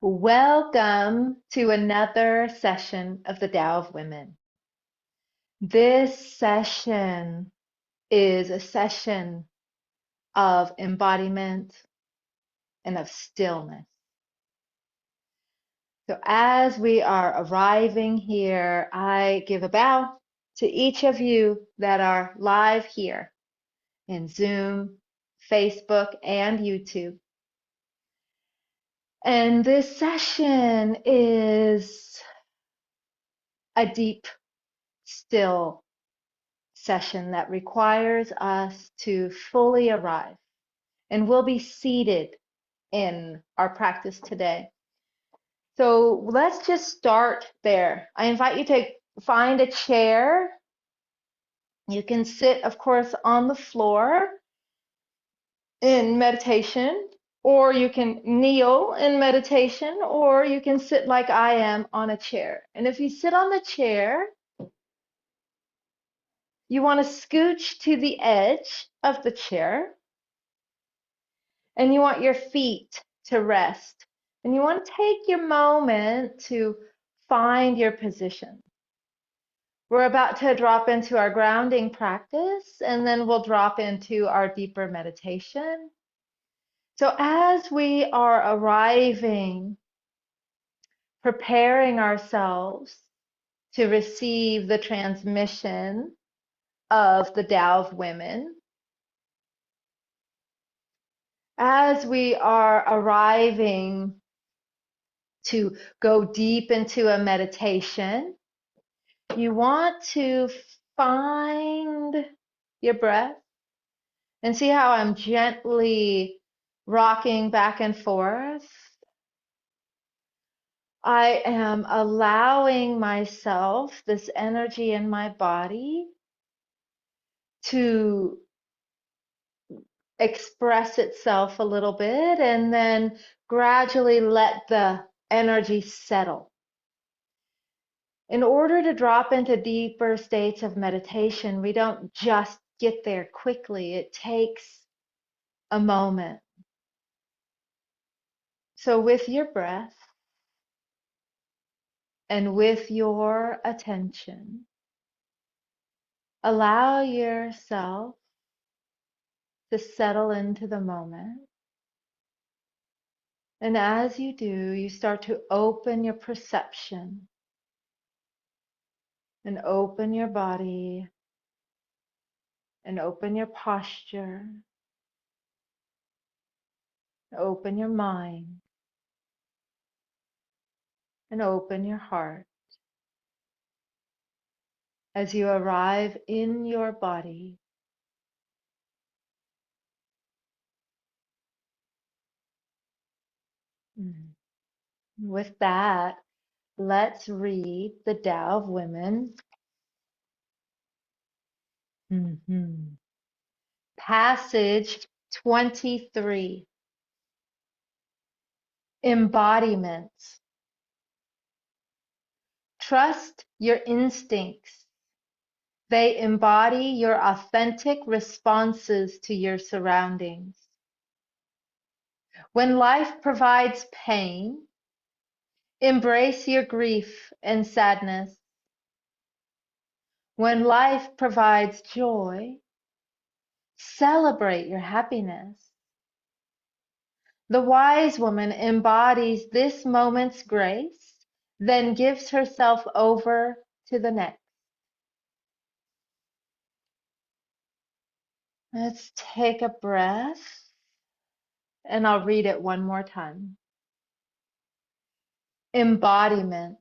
Welcome to another session of the Tao of Women. This session is a session of embodiment and of stillness. So as we are arriving here, I give a bow to each of you that are live here in Zoom, Facebook, and YouTube. And this session is a deep, still session that requires us to fully arrive, and we'll be seated in our practice today. So let's just start there. I invite you to find a chair. You can sit, of course, on the floor in meditation, or you can kneel in meditation, or you can sit like I am on a chair. And if you sit on the chair, you want to scooch to the edge of the chair, and you want your feet to rest. And you want to take your moment to find your position. We're about to drop into our grounding practice, and then we'll drop into our deeper meditation. So as we are arriving, preparing ourselves to receive the transmission of the Tao of Women, as we are arriving to go deep into a meditation, you want to find your breath and see how I'm gently rocking back and forth. I am allowing myself, this energy in my body, to express itself a little bit and then gradually let the energy settle. In order to drop into deeper states of meditation, we don't just get there quickly. It takes a moment. So with your breath and with your attention, allow yourself to settle into the moment. And as you do, you start to open your perception and open your body and open your posture, open your mind, and open your heart. As you arrive in your body, with that, let's read the Tao of Women. Passage 23. Embodiment. Trust your instincts. They embody your authentic responses to your surroundings. When life provides pain, embrace your grief and sadness. When life provides joy, celebrate your happiness. The wise woman embodies this moment's grace, then gives herself over to the next. Let's take a breath, and I'll read it one more time. Embodiment.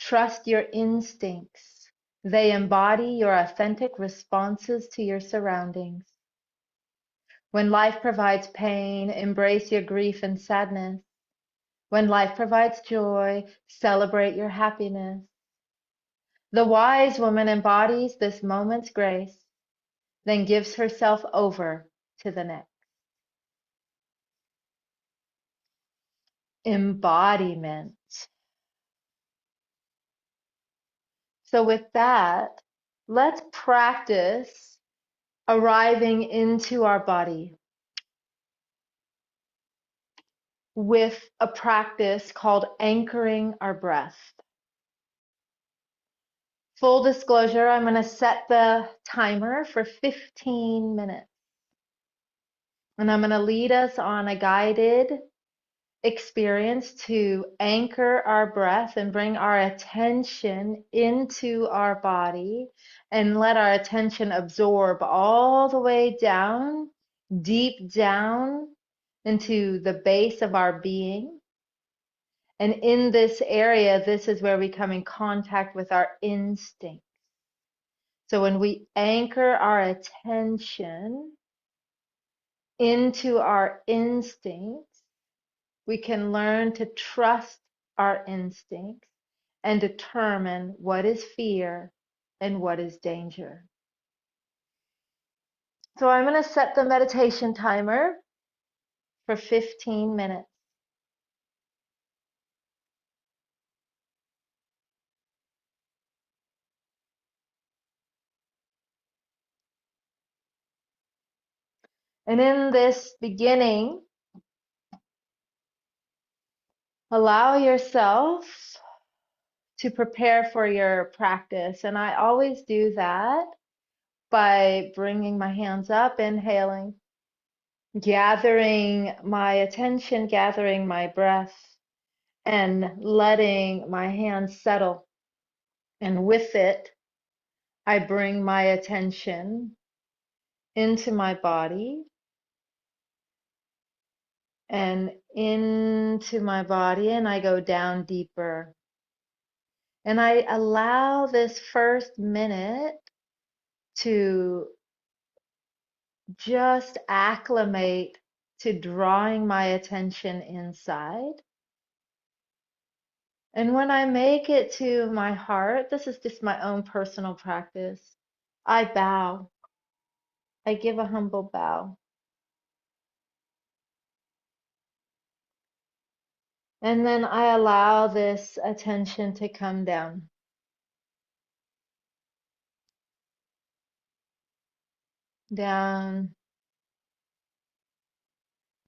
Trust your instincts. They embody your authentic responses to your surroundings. When life provides pain, embrace your grief and sadness. When life provides joy, celebrate your happiness. The wise woman embodies this moment's grace, then gives herself over to the next. Embodiment. So with that, let's practice arriving into our body. with a practice called anchoring our breath. Full disclosure, I'm going to set the timer for 15 minutes. And I'm going to lead us on a guided experience to anchor our breath and bring our attention into our body and let our attention absorb all the way down, deep down into the base of our being. And in this area, this is where we come in contact with our instinct. So when we anchor our attention into our instincts, we can learn to trust our instincts and determine what is fear and what is danger. So I'm going to set the meditation timer for 15 minutes. And in this beginning, allow yourself to prepare for your practice. And I always do that by bringing my hands up, inhaling, gathering my attention, gathering my breath, and letting my hands settle. And with it, I bring my attention into my body and into my body, and I go down deeper. And I allow this first minute to just acclimate to drawing my attention inside. And when I make it to my heart, this is just my own personal practice, I bow. I give a humble bow. And then I allow this attention to come down. Down.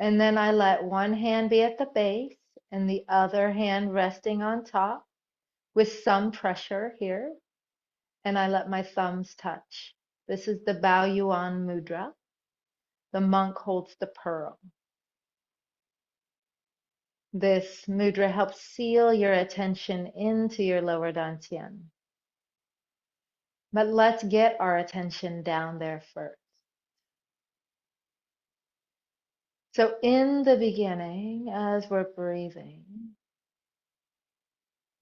And then I let one hand be at the base and the other hand resting on top with some pressure here. And I let my thumbs touch. This is the Bao Yuan Mudra. The monk holds the pearl. This mudra helps seal your attention into your lower dantian. But let's get our attention down there first. So in the beginning, as we're breathing,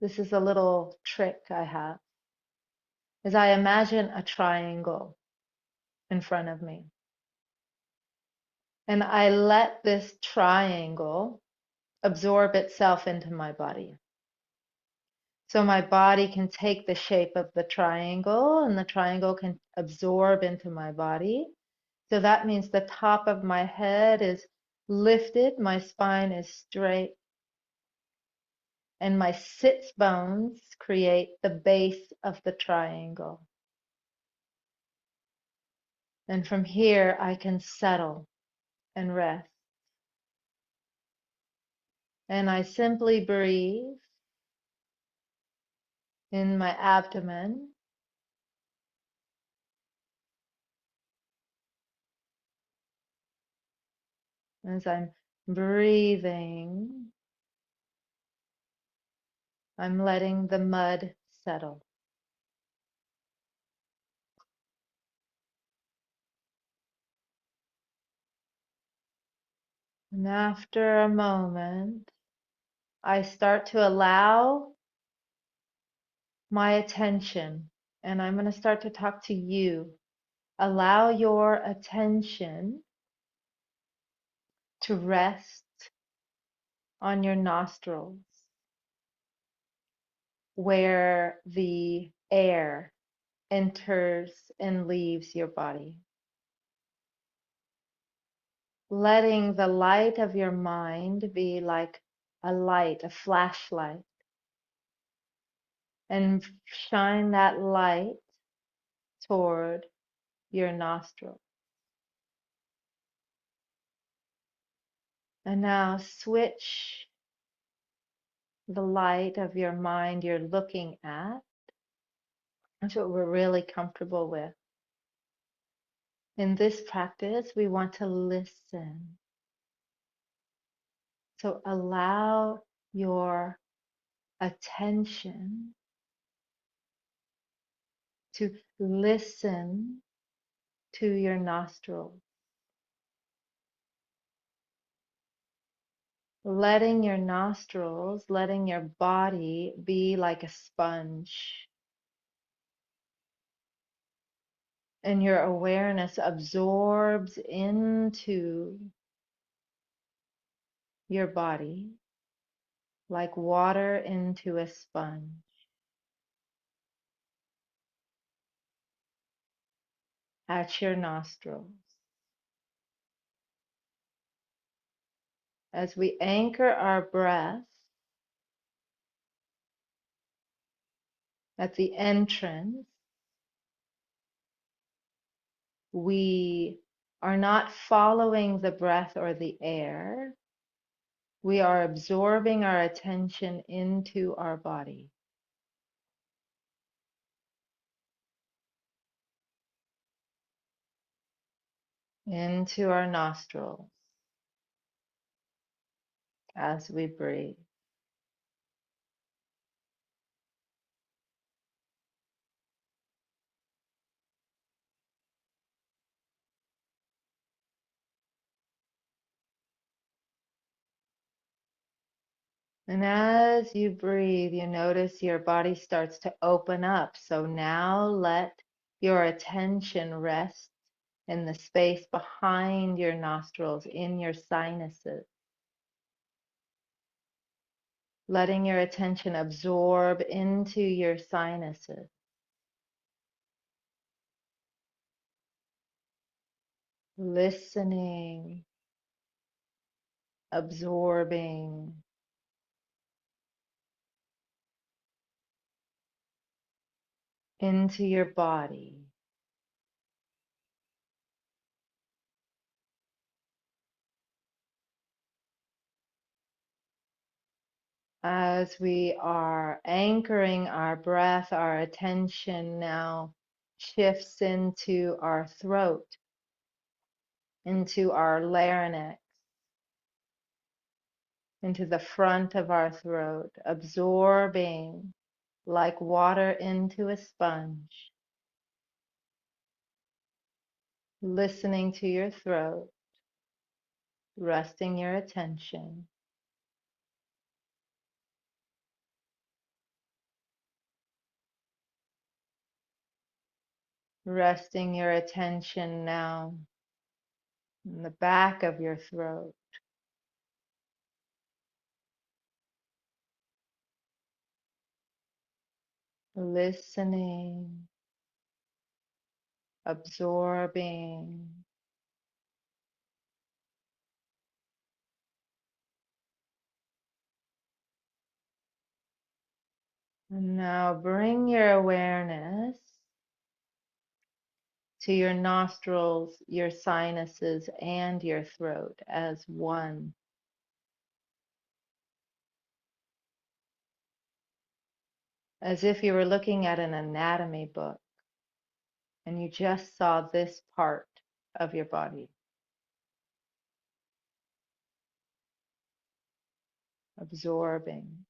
this is a little trick I have, is I imagine a triangle in front of me. And I let this triangle absorb itself into my body. So my body can take the shape of the triangle and the triangle can absorb into my body. So that means the top of my head is lifted, my spine is straight, and my sits bones create the base of the triangle. And from here, I can settle and rest. And I simply breathe in my abdomen. As I'm breathing, I'm letting the mud settle. And after a moment, I start to allow my attention, and I'm going to start to talk to you. Allow your attention to rest on your nostrils, where the air enters and leaves your body. Letting the light of your mind be like a light, a flashlight, and shine that light toward your nostril. And now switch the light of your mind you're looking at. That's what we're really comfortable with. In this practice, we want to listen. So allow your attention to listen to your nostrils, letting your nostrils, letting your body be like a sponge. And your awareness absorbs into your body like water into a sponge at your nostrils. As we anchor our breath at the entrance, we are not following the breath or the air. We are absorbing our attention into our body, into our nostrils as we breathe. And as you breathe, you notice your body starts to open up. So now let your attention rest in the space behind your nostrils, in your sinuses. Letting your attention absorb into your sinuses. Listening, absorbing, into your body. As we are anchoring our breath, our attention now shifts into our throat, into our larynx, into the front of our throat, absorbing like water into a sponge, listening to your throat, resting your attention. Resting your attention now in the back of your throat, listening, absorbing. And now bring your awareness to your nostrils, your sinuses, and your throat as one. As if you were looking at an anatomy book and you just saw this part of your body, absorbing.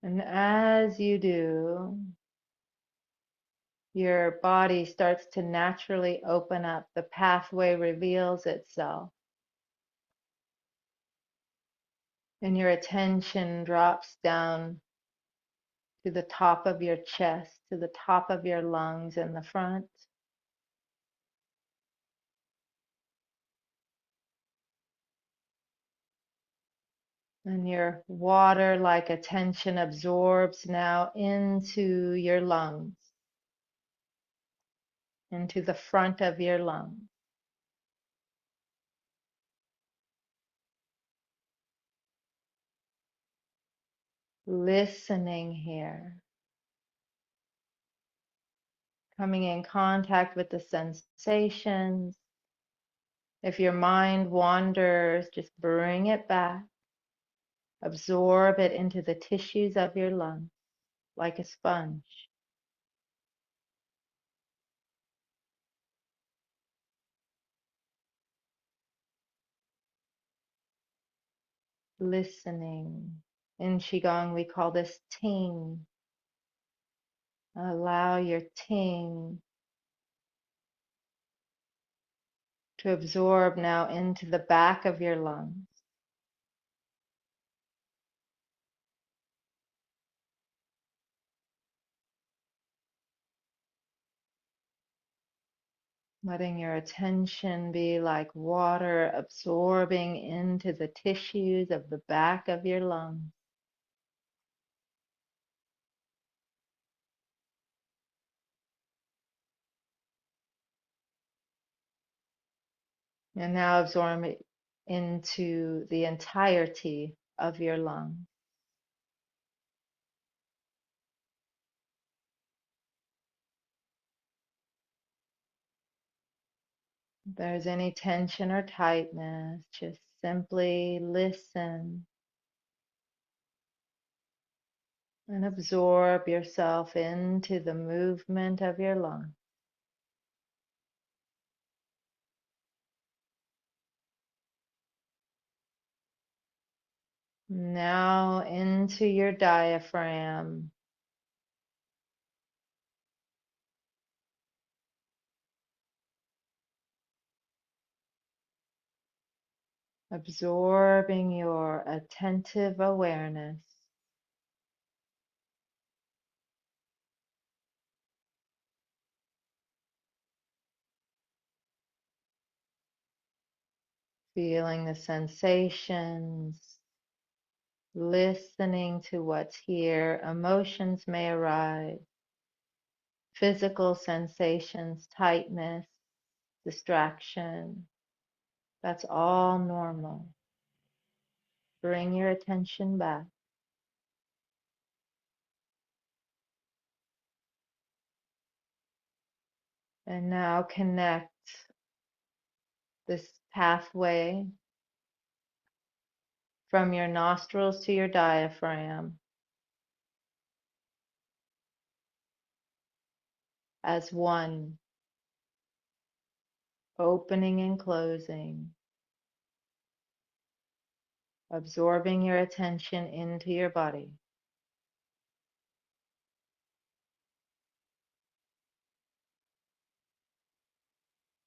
And as you do, your body starts to naturally open up. The pathway reveals itself. And your attention drops down to the top of your chest, to the top of your lungs in the front. And your water-like attention absorbs now into your lungs, into the front of your lungs. listening here, coming in contact with the sensations. If your mind wanders, just bring it back, absorb it into the tissues of your lungs like a sponge. Listening. In Qigong, we call this Ting. Allow your Ting to absorb now into the back of your lungs. Letting your attention be like water absorbing into the tissues of the back of your lungs. And now absorb it into the entirety of your lungs. If there's any tension or tightness, just simply listen and absorb yourself into the movement of your lungs. Now into your diaphragm. Absorbing your attentive awareness. Feeling the sensations, listening to what's here. Emotions may arise, physical sensations, tightness, distraction. That's all normal. Bring your attention back. And now connect this pathway from your nostrils to your diaphragm as one, opening and closing, absorbing your attention into your body.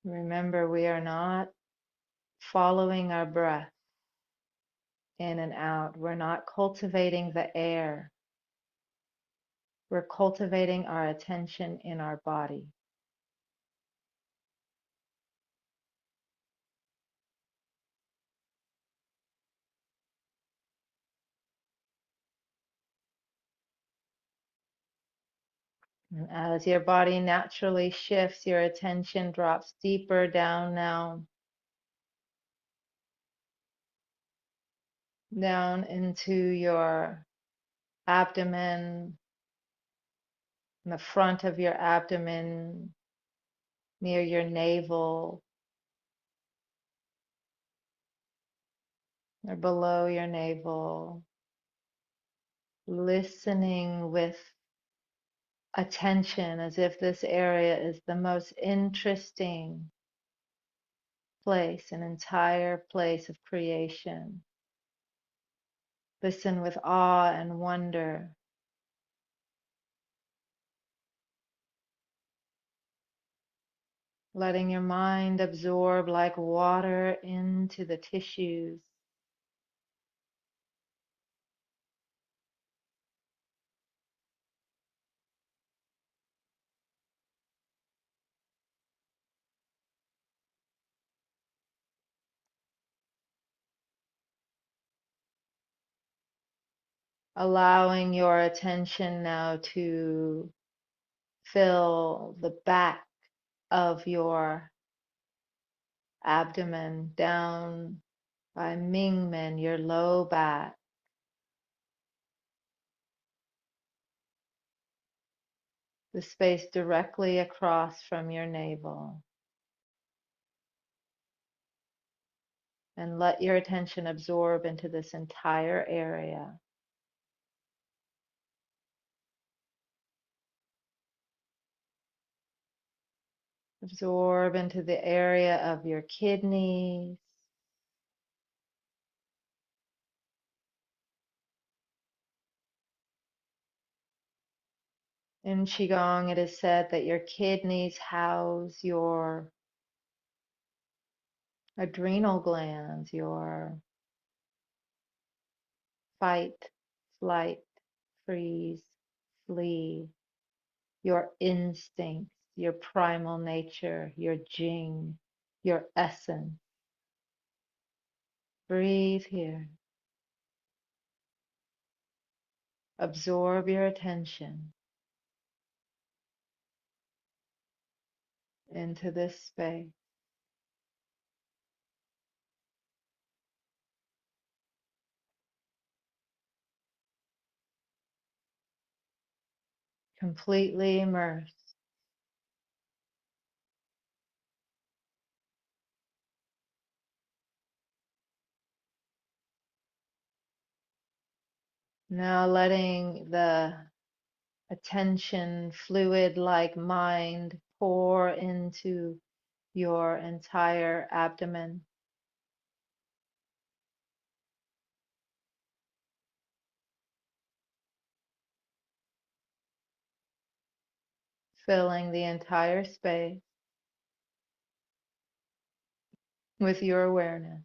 Remember, we are not following our breath in and out. We're not cultivating the air. We're cultivating our attention in our body. And as your body naturally shifts, your attention drops deeper down now, down into your abdomen, in the front of your abdomen, near your navel, or below your navel, listening with attention as if this area is the most interesting place, an entire place of creation. Listen with awe and wonder. Letting your mind absorb like water into the tissues. Allowing your attention now to fill the back of your abdomen down by Mingmen, your low back. the space directly across from your navel. And let your attention absorb into this entire area. Absorb into the area of your kidneys. In Qigong, it is said that your kidneys house your adrenal glands, your fight, flight, freeze, flee, your instincts, your primal nature, your Jing, your essence. Breathe here. Absorb your attention into this space. Completely immersed. Now letting the attention, fluid like mind pour into your entire abdomen. Filling the entire space with your awareness.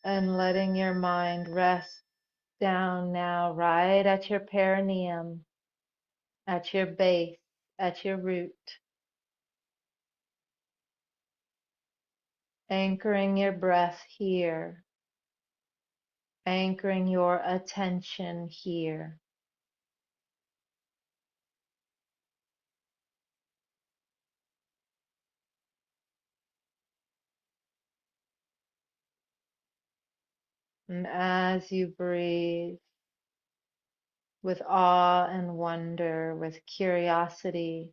And letting your mind rest down now right at your perineum, at your base, at your root. Anchoring your breath here. Anchoring your attention here. And as you breathe, with awe and wonder, with curiosity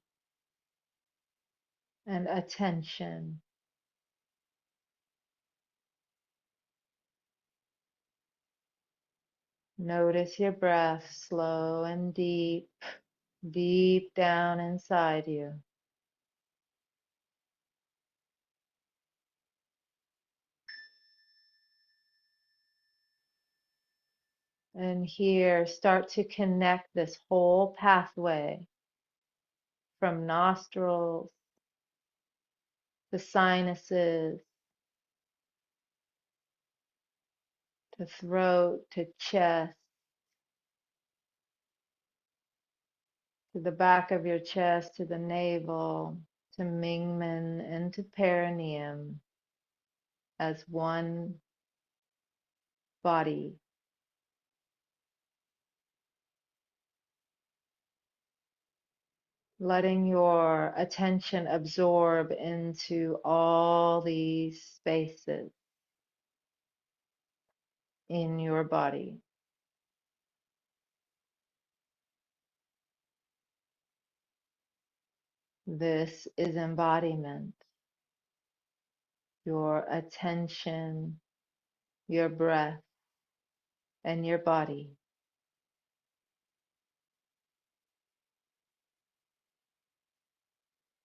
and attention, notice your breath slow and deep, deep down inside you. And here, start to connect this whole pathway from nostrils to sinuses, to throat, to chest, to the back of your chest, to the navel, to Mingmen, and to perineum as one body. Letting your attention absorb into all these spaces in your body. This is embodiment. Your attention, your breath, and your body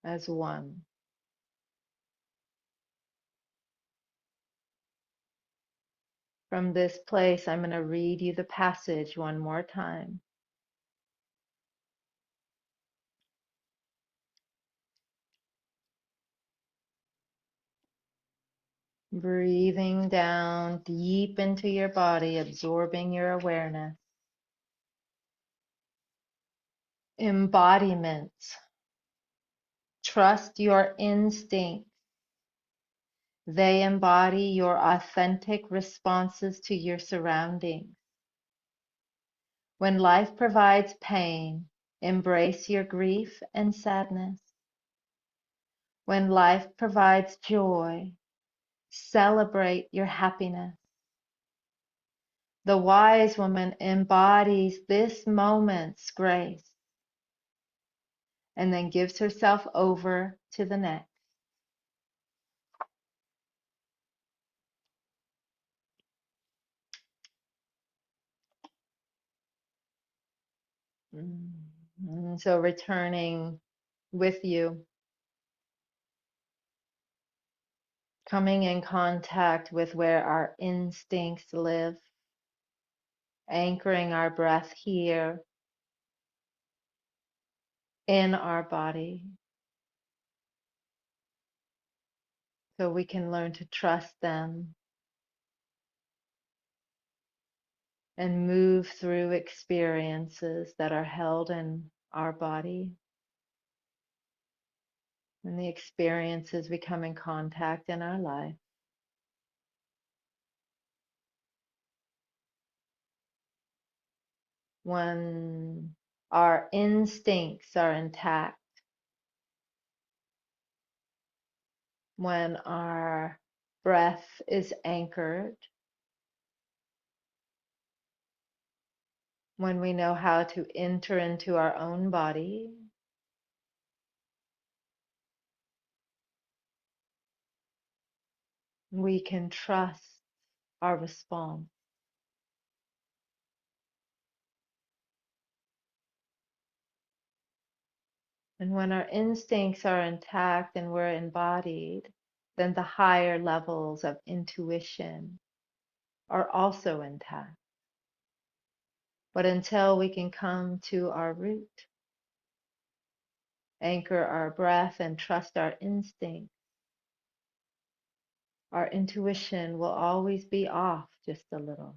as one. From this place, I'm going to read you the passage one more time. Breathing down deep into your body, absorbing your awareness. Embodiment. Trust your instincts. They embody your authentic responses to your surroundings. When life provides pain, Embrace your grief and sadness. When life provides joy, celebrate your happiness. The wise woman embodies this moment's grace and then gives herself over to the next. And so returning with you, coming in contact with where our instincts live, anchoring our breath here in our body so we can learn to trust them and move through experiences that are held in our body and the experiences we come in contact in our life. When our instincts are intact, when our breath is anchored, when we know how to enter into our own body, we can trust our response. And when our instincts are intact and we're embodied, then the higher levels of intuition are also intact. But until we can come to our root, anchor our breath, and trust our instinct, our intuition will always be off just a little.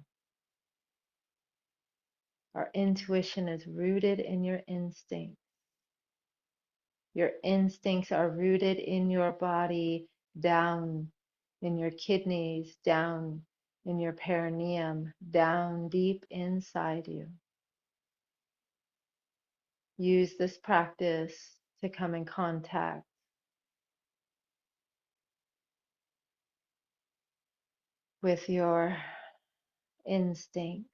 Our intuition is rooted in your instinct. Your instincts are rooted in your body, down in your kidneys, down in your perineum, down deep inside you. Use this practice to come in contact with your instinct.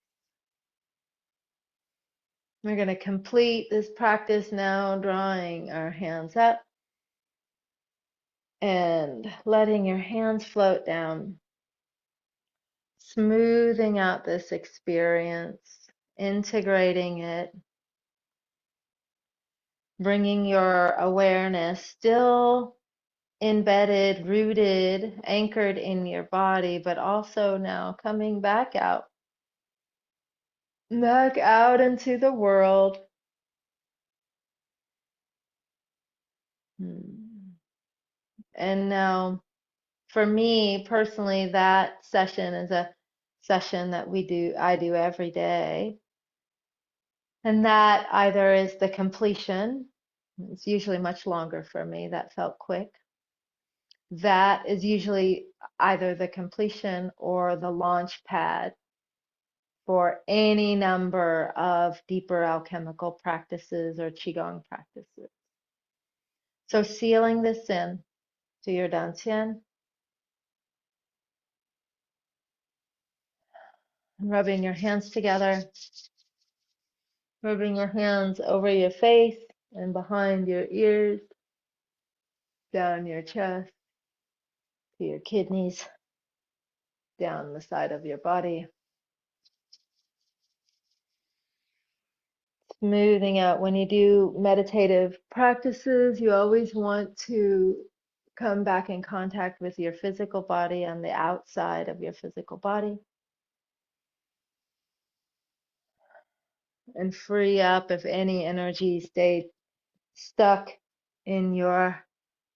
We're going to complete this practice now, drawing our hands up and letting your hands float down, smoothing out this experience, integrating it, bringing your awareness still embedded, rooted, anchored in your body, but also now coming back out into the world. And now, for me personally, that session is a session that I do every day. And that either is the completion, it's usually much longer for me, that felt quick. That is usually either the completion or the launch pad for any number of deeper alchemical practices or Qigong practices. So sealing this in to your dantian, rubbing your hands together, rubbing your hands over your face and behind your ears, down your chest, to your kidneys, down the side of your body. Smoothing out. When you do meditative practices, you always want to come back in contact with your physical body on the outside of your physical body and free up if any energy stayed stuck in your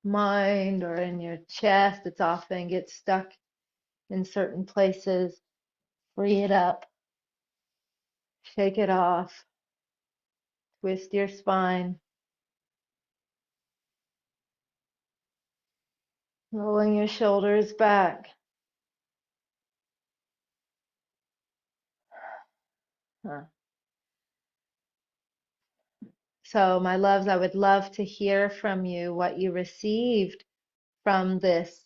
mind or in your chest. It's often gets stuck in certain places. Free it up, shake it off, twist your spine, rolling your shoulders back. So, my loves, I would love to hear from you what you received from this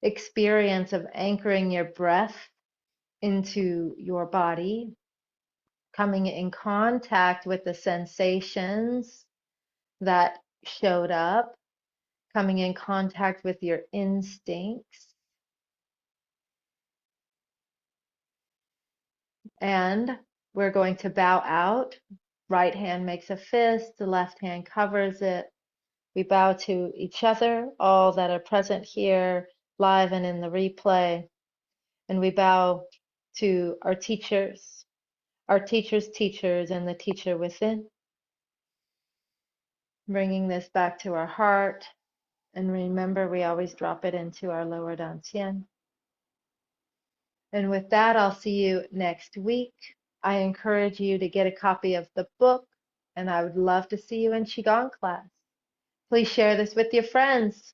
experience of anchoring your breath into your body, coming in contact with the sensations that showed up, coming in contact with your instincts. And we're going to bow out. Right hand makes a fist, the left hand covers it. We bow to each other, all that are present here, live and in the replay. And we bow to our teachers, teachers, and the teacher within, bringing this back to our heart. And remember, we always drop it into our lower dantian. And with that, I'll see you next week. I encourage you to get a copy of the book, and I would love to see you in Qigong class. Please share this with your friends.